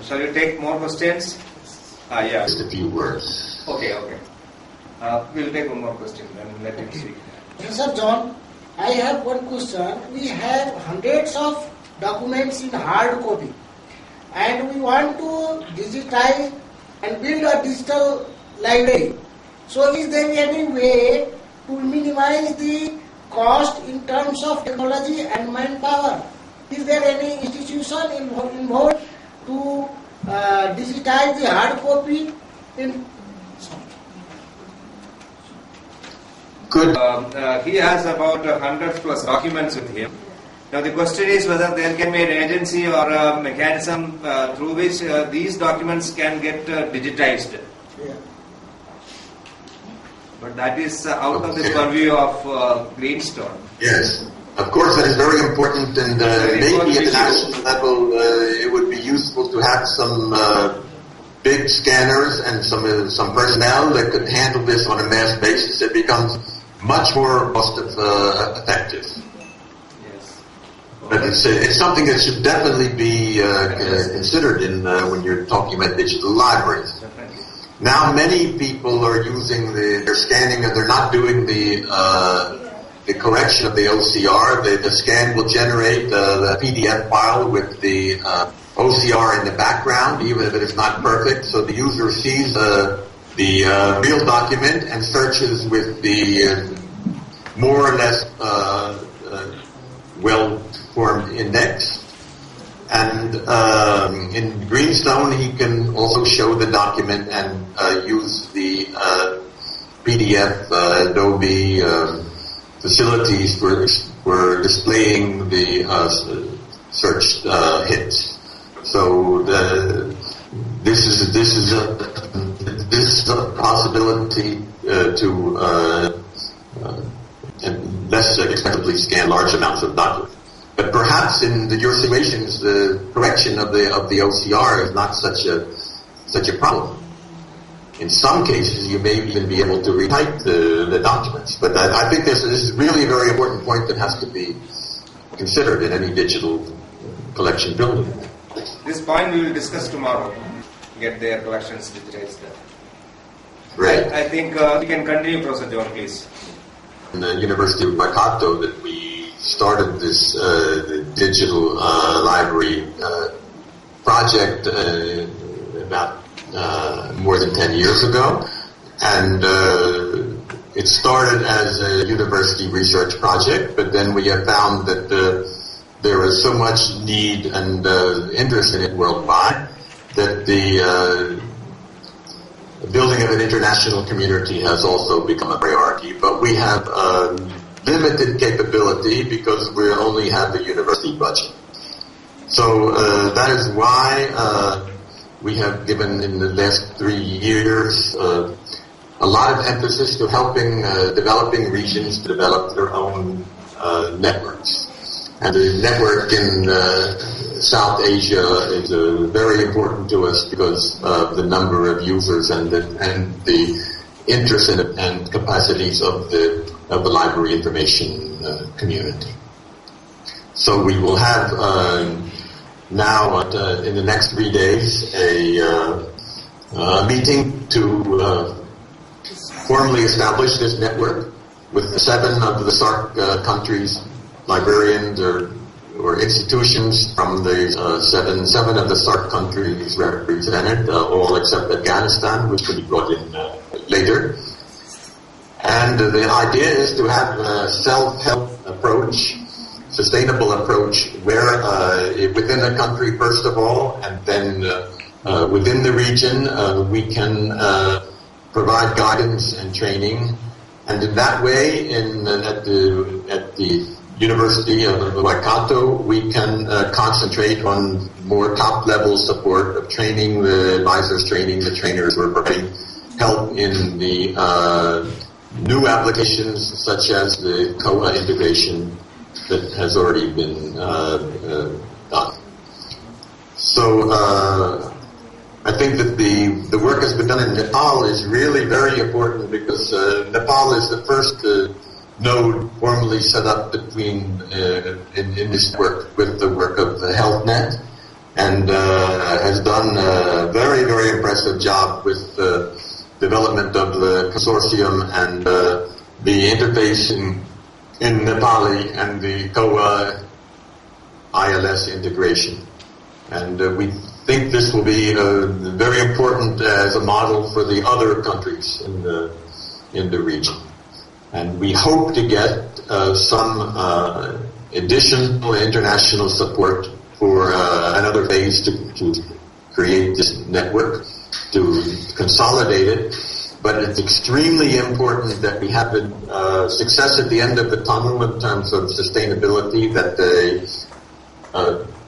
Shall you take more questions? Yeah. Just a few words. Okay. We'll take one more question and let him speak. Professor John, I have one question. We have hundreds of documents in hard copy and we want to digitize and build a digital library. So is there any way to minimize the cost in terms of technology and manpower? Is there any institution involved to digitize the hard copy? Good. He has about 100 plus documents with him. Now the question is whether there can be an agency or a mechanism through which these documents can get digitized. Yeah. But that is out of the purview of Greenstone. Yes, of course that is very important, and maybe at the national level it would be useful to have some big scanners and some personnel that could handle this on a mass basis. It becomes much more cost effective. Yes. But it's something that should definitely be considered in when you're talking about digital libraries. Definitely. Now many people are using they're scanning and they're not doing the correction of the OCR. The scan will generate the PDF file with the OCR in the background, even if it is not perfect. So the user sees the real document and searches with the more or less well-formed index. And in Greenstone, he can also show the document and use the PDF Adobe facilities for displaying the search hits. So this is a possibility to less expensively scan large amounts of documents. But perhaps in your situations, the correction of the OCR is not such a problem. In some cases, you may even be able to retype the documents. But I think this is really a very important point that has to be considered in any digital collection building. This point we will discuss tomorrow. Get their collections digitized. Right. I think we can continue, Professor John, please. In the University of Waikato, that we started this digital library project about more than 10 years ago, and it started as a university research project, but then we have found that there is so much need and interest in it worldwide that the building of an international community has also become a priority. But we have limited capability because we only have the university budget. So that is why we have given in the last 3 years a lot of emphasis to helping developing regions to develop their own networks. And the network in South Asia is very important to us because of the number of users and the interest and capacities of the library information community. So we will have now in the next 3 days a meeting to formally establish this network with 7 of the SARC countries, librarians or institutions from the seven of the SARC countries represented, all except Afghanistan, which will be brought in later. And the idea is to have a self-help approach, sustainable approach, where within a country first of all, and then within the region, we can provide guidance and training, and in that way, at the University of Waikato, we can concentrate on more top-level support of training, the advisors training, the trainers who are providing help in the new applications such as the KOHA integration that has already been done. So I think that the work that's been done in Nepal is really very important because Nepal is the first node formally set up between in this work with the work of the HealthNet, and has done a very, very impressive job with the development of the consortium and the interface in Nepali and the KOHA ILS integration. And we think this will be very important as a model for the other countries in the region. And we hope to get some additional international support for another phase to create this network, to consolidate it. But it's extremely important that we have a success at the end of the tunnel in terms of sustainability, that the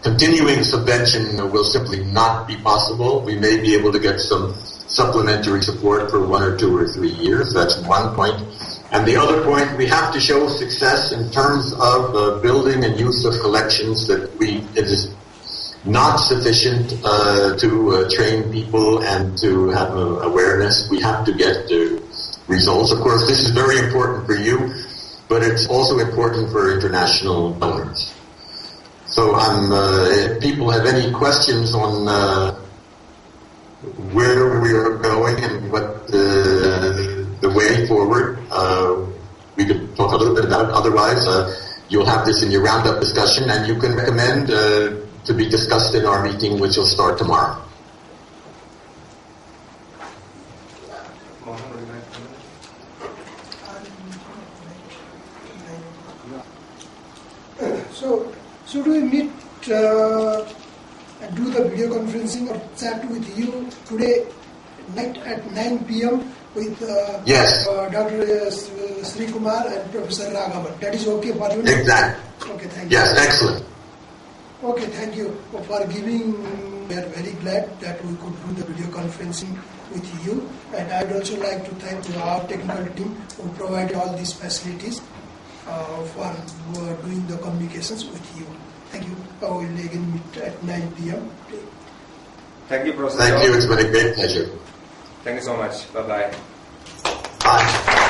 continuing subvention will simply not be possible. We may be able to get some supplementary support for 1 or 2 or 3 years. That's one point. And the other point, we have to show success in terms of building and use of collections that it is not sufficient to train people and to have awareness. We have to get results. Of course, this is very important for you, but it's also important for international donors. So if people have any questions on where we are going and what the way forward, we could talk a little bit about. Otherwise, you'll have this in your roundup discussion, and you can recommend to be discussed in our meeting, which will start tomorrow. So, should we meet and do the video conferencing or chat with you today night at 9 p.m. with yes. Dr. Sri Kumar and Professor Raghavan? That is okay for you? Exactly. Okay, thank you. Yes, excellent. Okay, thank you for giving. We are very glad that we could do the video conferencing with you, and I would also like to thank our technical team who provided all these facilities for doing the communications with you. Thank you. I will again meet at 9 p.m. Thank you, Professor. Thank you. It's been a great pleasure. Thank you so much. Bye-bye. Bye.